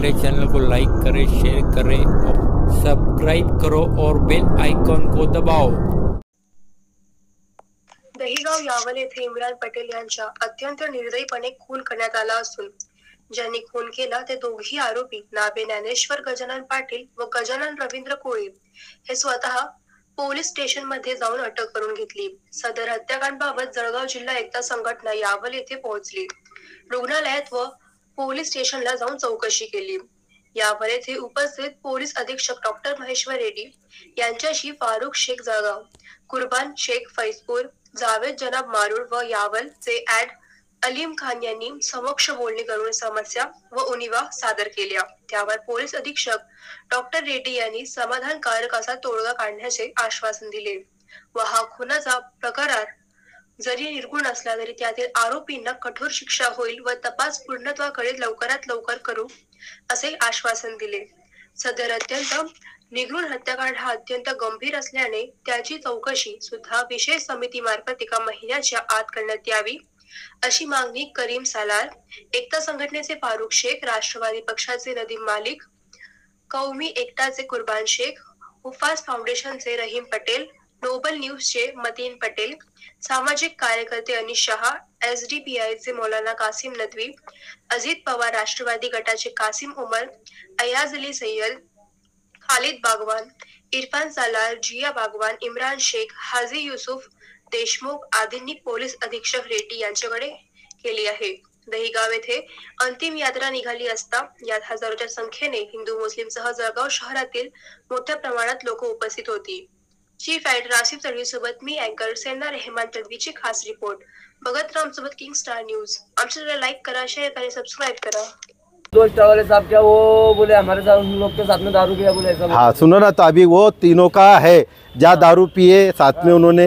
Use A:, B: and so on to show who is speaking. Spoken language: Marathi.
A: हमारे चैनल को लाइक करें, शेयर करें और सब्सक्राइब करो और बेल आइकॉन को दबाओ।
B: दहिगाव यावल येथे इम्रान पटेल यांचा अत्यंत निर्दयीपणे खून करण्यात आला असून ज्यांनी खून केला ते दोघी आरोपी नाबे ज्ञानेश्वर गजानन पाटील व गजानन रवींद्र कोळी हे स्वतः पोलीस स्टेशन मध्ये जाऊन अटक करून घेतली। सदर हत्याकांडाबाबत जळगाव जिल्हा एकता संघटना यावल येथे पोहोचली। रुग्णालयात व पोलीस स्टेशनला जाऊन चौकशी केली। यावल येथे उपस्थित पोलीस अधीक्षक डॉक्टर महेश्वर रेड्डी यांच्याशी फारुख शेख जळगाव, कुर्बान शेख फैजपूर, जावेद जनाब मारूड व यावल चे ऍड अलीम खान यांनी समक्ष बोलणी करून समस्या व उणिवा सादर केल्या। त्यावर पोलीस अधीक्षक डॉक्टर रेड्डी यांनी समाधानकारक असा तोडगा काढण्याचे आश्वासन दिले व हा खुनाचा प्रकार जरी निर्गुण असला तरी त्यातील आरोपींना कठोर शिक्षा होईल व तपास पूर्णत्वाकडे लवकरात लवकर करू असे आश्वासन दिले। सदर अत्यंत निगृण हत्याकांड हा अत्यंत गंभीर असल्याने त्याची चौकशी सुद्धा विशेष समितीमार्फत एका महिन्याच्या आत करण्यात यावी अशी मागणी करीम सालार, एकता संघटनेचे फारुख शेख, राष्ट्रवादी पक्षाचे नदीम मालिक, कौमी एकताचे कुर्बान शेख, हुफाज फाउंडेशनचे रहीम पटेल, नोबल न्यूजचे मतीन पटेल, सामाजिक कार्यकर्ते अनिश शहा, SDPIचे मौलाना कासिम नदवी, अजित पवार राष्ट्रवादी गटाचे कासिम उमर, अयाज अली सय्यद, खालिद बागवान, इरफान सालार, जिया बागवान, इम्रान शेख, हाजी युसुफ देशमुख आदींनी पोलीस अधीक्षक रेड्डी यांच्याकडे केली आहे। दहिगाव येथे अंतिम यात्रा निघाली असता यात हजारोच्या संख्येने हिंदू मुस्लिम सह जळगाव शहरातील मोठ्या प्रमाणात लोक उपस्थित होती। चीफ एडिटर आसिफ तडवी सोबत मी अँकर सेना रहमान तडवीची खास रिपोर्ट। भगत राम सोबत किंग स्टार न्यूज। आमच्या चॅनलला लाईक करा, शेअर करा, सबस्क्राइब करा।
C: दो स्टार वाले साहब क्या वो बोले हमारे साथ उन लोग के साथ में दारू पिया बोले ऐसा।
D: हाँ सुनो ना, तो अभी वो तीनों का है जहाँ दारू पिए साथ में उन्होंने